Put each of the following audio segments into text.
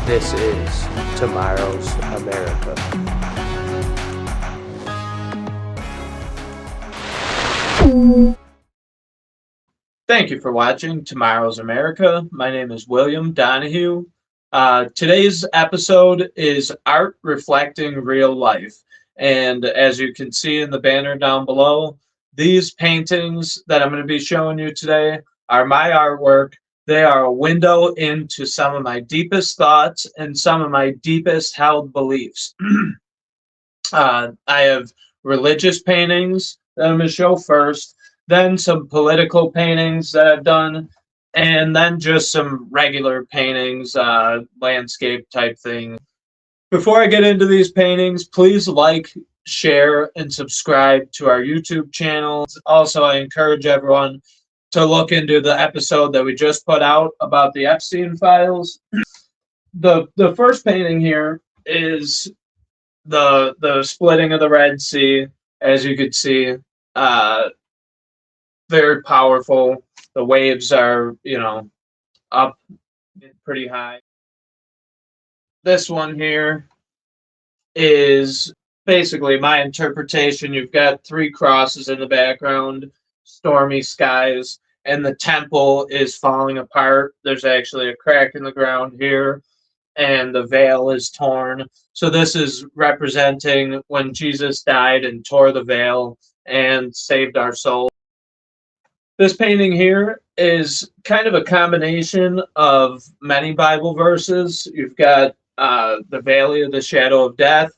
This is Tomorrow's America. Thank you for watching Tomorrow's America. My name is William Donahue. Today's episode is Art Reflecting Real Life. And as you can see in the banner down below, these paintings that I'm going to be showing you today are my artwork. They are a window into some of my deepest thoughts and some of my deepest held beliefs. I have religious paintings that I'm going to show first, then some political paintings that I've done, and then just some regular paintings, landscape type thing. Before I get into these paintings, please like, share, and subscribe to our YouTube channel. Also, I encourage everyone to look into the episode that we just put out about the Epstein files. The first painting here is the splitting of the Red Sea. As you can see, very powerful. The waves are, up pretty high. This one here is basically my interpretation. You've got three crosses in the background, stormy skies, and the temple is falling apart. There's actually a crack in the ground here, and the veil is torn. So this is representing when Jesus died and tore the veil and saved our soul. This painting here is kind of a combination of many Bible verses. You've got the Valley of the Shadow of Death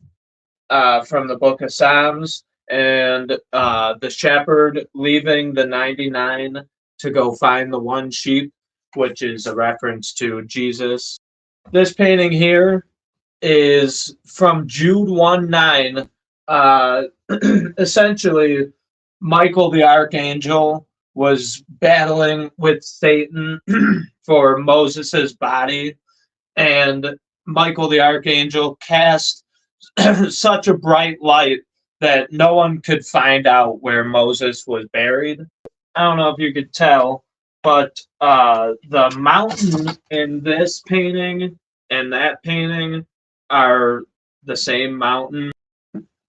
from the book of Psalms, and the shepherd leaving the 99 to go find the one sheep, which is a reference to Jesus. This painting here is from Jude 1:9. Essentially, Michael the Archangel was battling with Satan for Moses's body, and Michael the Archangel cast such a bright light that no one could find out where Moses was buried. I don't know if you could tell, but the mountain in this painting and that painting are the same mountain.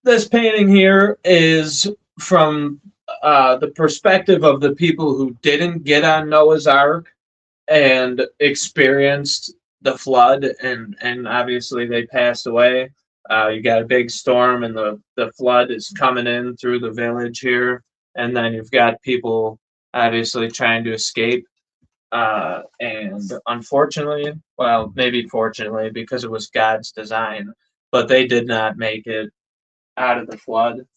This painting here is from the perspective of the people who didn't get on Noah's Ark and experienced the flood, and obviously they passed away. You got a big storm, and the flood is coming in through the village here, and then you've got people obviously trying to escape. And unfortunately, well, maybe fortunately, because it was God's design, but they did not make it out of the flood.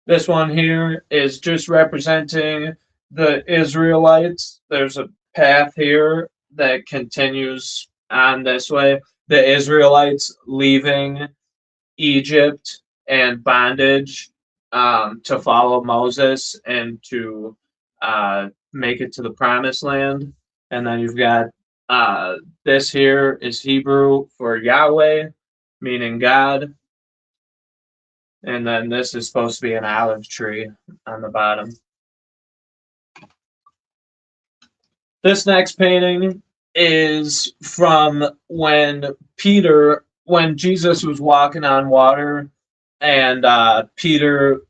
This one here is just representing the Israelites. There's a path here that continues on this way. The Israelites leaving Egypt and bondage to follow Moses and to make it to the promised land. And then you've got this here is Hebrew for Yahweh, meaning God. And then this is supposed to be an olive tree on the bottom. This next painting is from when Jesus was walking on water, and Peter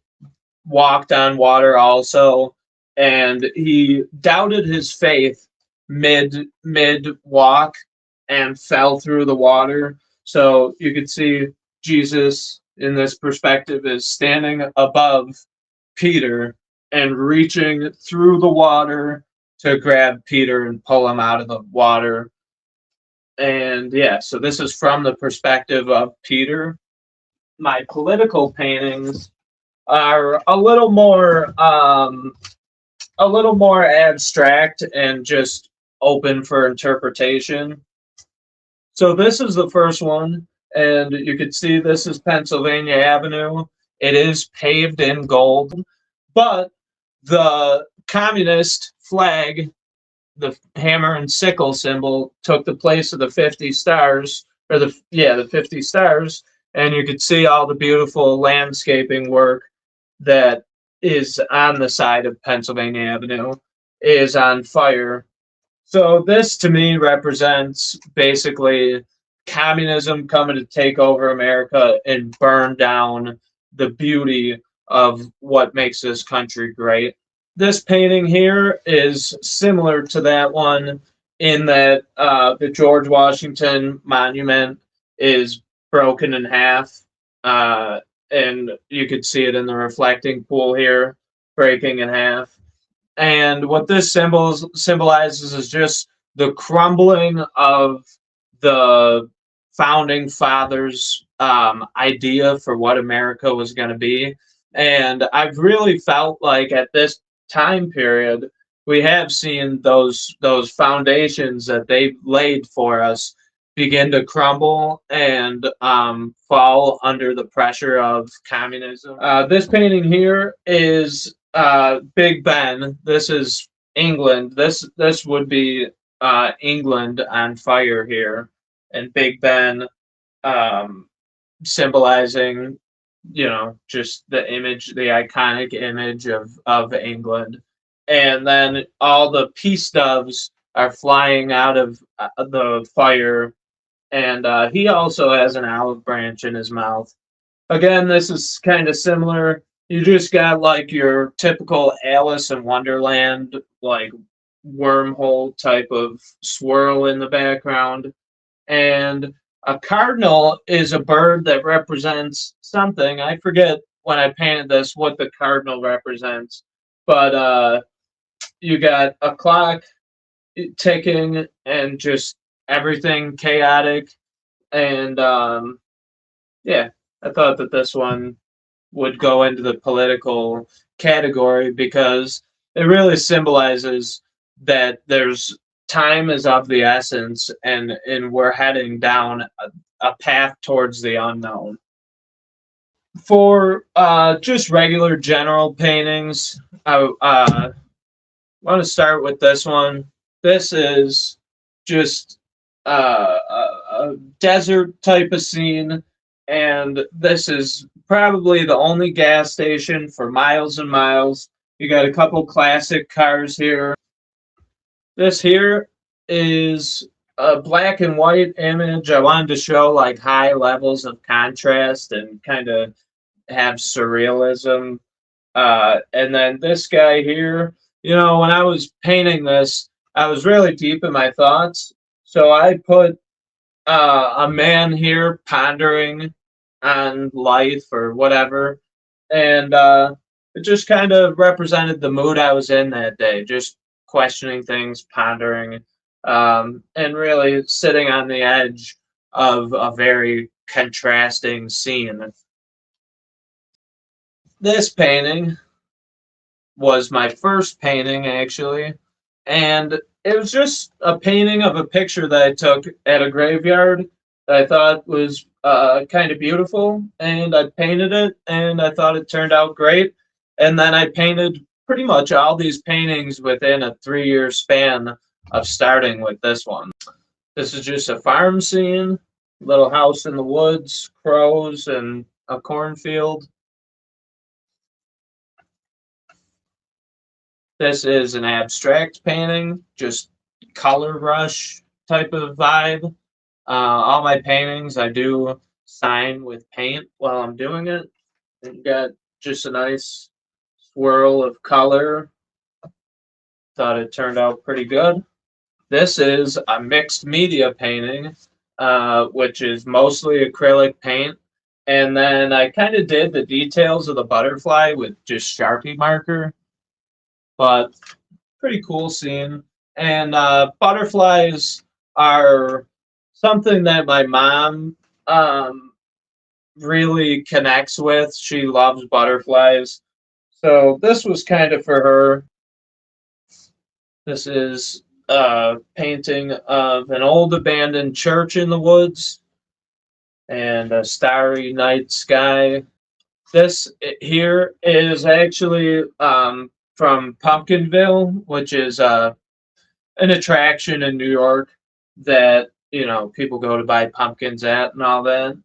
walked on water also, and he doubted his faith mid walk and fell through the water. So you could see Jesus in this perspective is standing above Peter and reaching through the water to grab Peter and pull him out of the water. And yeah, so this is from the perspective of Peter. My political paintings are a little more abstract and just open for interpretation. So this is the first one, and you can see this is Pennsylvania Avenue. It is paved in gold, but the communist flag, the hammer and sickle symbol, took the place of the 50 stars, or the 50 stars, and you could see all the beautiful landscaping work that is on the side of Pennsylvania Avenue is on fire. So this to me represents basically communism coming to take over America and burn down the beauty of what makes this country great. This painting here is similar to that one in that the George Washington Monument is broken in half, and you could see it in the reflecting pool here, breaking in half. And what this symbolizes is just the crumbling of the founding fathers' idea for what America was going to be. And I've really felt like at this time period, we have seen those foundations that they laid for us begin to crumble and fall under the pressure of communism. This painting here is Big Ben. This is England. This would be England on fire here, and Big Ben um, symbolizing, just the image, the iconic image of England, and then all the peace doves are flying out of the fire, and he also has an olive branch in his mouth. Again, this is kind of similar. You just got like your typical Alice in Wonderland, like wormhole type of swirl in the background. And a cardinal is a bird that represents something. I forget when I painted this what the cardinal represents, but you got a clock ticking and just everything chaotic. And yeah, I thought that this one would go into the political category because it really symbolizes that there's time is of the essence, and we're heading down a path towards the unknown. For just regular general paintings, I want to start with this one. This is just a desert type of scene, and this is probably the only gas station for miles and miles. You got a couple classic cars here. This here is a black and white image. I wanted to show like high levels of contrast and kind of have surrealism. And then this guy here, when I was painting this, I was really deep in my thoughts. So I put a man here pondering on life or whatever. And it just kind of represented the mood I was in that day, just questioning things, pondering, and really sitting on the edge of a very contrasting scene. This painting was my first painting, actually, and it was just a painting of a picture that I took at a graveyard that I thought was kind of beautiful, and I painted it, and I thought it turned out great. And then I painted pretty much all these paintings within a 3-year span of starting with this one. This is just a farm scene, little house in the woods, crows, and a cornfield. This is an abstract painting, just color rush type of vibe. All my paintings I do sign with paint while I'm doing it. And got just a nice swirl of color. Thought it turned out pretty good. This is a mixed media painting, which is mostly acrylic paint. And then I kind of did the details of the butterfly with just Sharpie marker. But pretty cool scene. And butterflies are something that my mom really connects with. She loves butterflies. So this was kind of for her. This is a painting of an old abandoned church in the woods and a starry night sky. This here is actually from Pumpkinville, which is an attraction in New York that people go to buy pumpkins at and all that.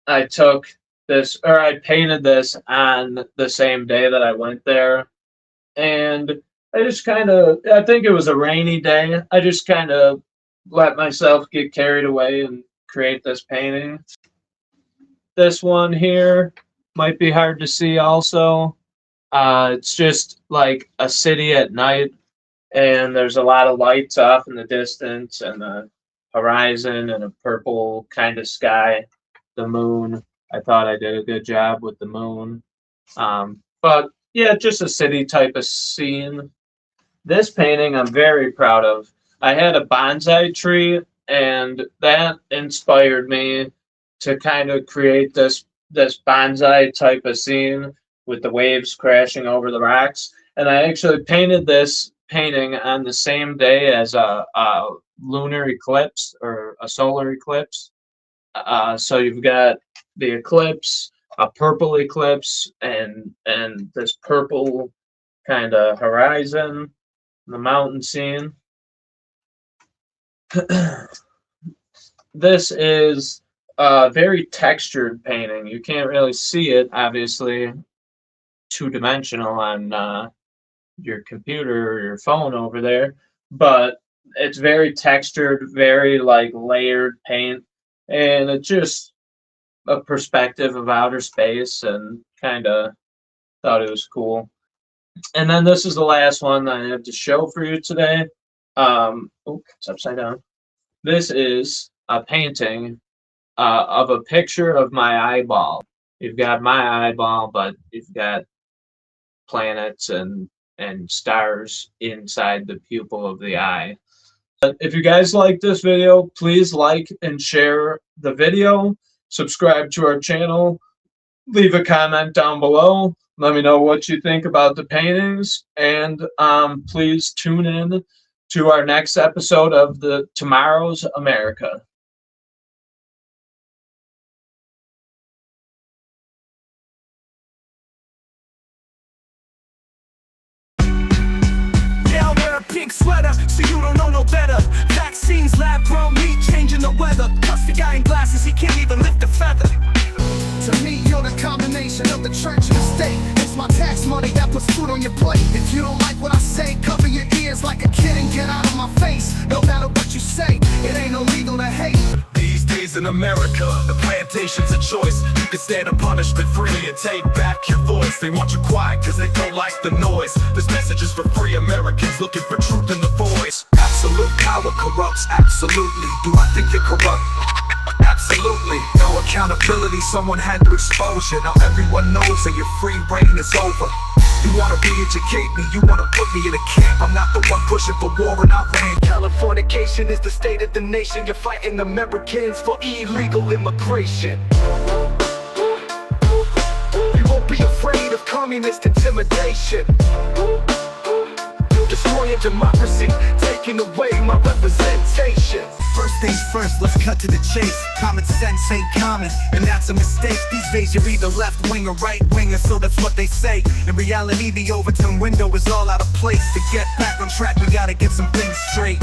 I took this, or I painted this on the same day that I went there, and I think it was a rainy day. I just kind of let myself get carried away and create this painting. This one here might be hard to see also. It's just like a city at night, and there's a lot of lights off in the distance, and the horizon, and a purple kind of sky. The moon. I thought I did a good job with the moon. But yeah, just a city type of scene. This painting I'm very proud of. I had a bonsai tree, and that inspired me to kind of create this bonsai type of scene with the waves crashing over the rocks. And I actually painted this painting on the same day as a lunar eclipse or a solar eclipse. So you've got the eclipse, a purple eclipse, and this purple kind of horizon, the mountain scene. This is a very textured painting. You can't really see it, obviously, two-dimensional on your computer or your phone over there, but it's very textured, very like layered paint, and it's just a perspective of outer space, and kind of thought it was cool. And then this is the last one that I have to show for you today. It's upside down. This is a painting of a picture of my eyeball. You've got my eyeball, but you've got planets and stars inside the pupil of the eye. But if you guys like this video, please like and share the video, subscribe to our channel, leave a comment down below, let me know what you think about the paintings, and please tune in to our next episode of the Tomorrow's America. Pink sweater, so you don't know no better. Vaccines, lab grown meat, changing the weather. Plus the guy in glasses, he can't even lift a feather. To me, you're the combination of the church and the state. It's my tax money that puts food on your plate. If you don't like what I say, cover your ears like a kid and get out of my face. No matter what you say, it ain't illegal to hate. These days in America, the plantation's a choice. You can stand a punishment freely and take back your voice. They want you quiet cause they don't like the noise. This message is for free Americans looking for truth in the voice. Absolute power corrupts, absolutely. Do I think you're corrupt? Absolutely. No accountability, someone had to expose you. Now everyone knows that your free reign is over. You wanna re-educate me, you wanna put me in a camp. I'm not the one pushing for war and Iran. Californication is the state of the nation. You're fighting Americans for illegal immigration. You won't be afraid of communist intimidation. Destroying democracy, taking away my representation. First things first, let's cut to the chase. Common sense ain't common, and that's a mistake. These days you're either left wing or right winger, so that's what they say. In reality, the Overton window is all out of place. To get back on track, we gotta get some things straight.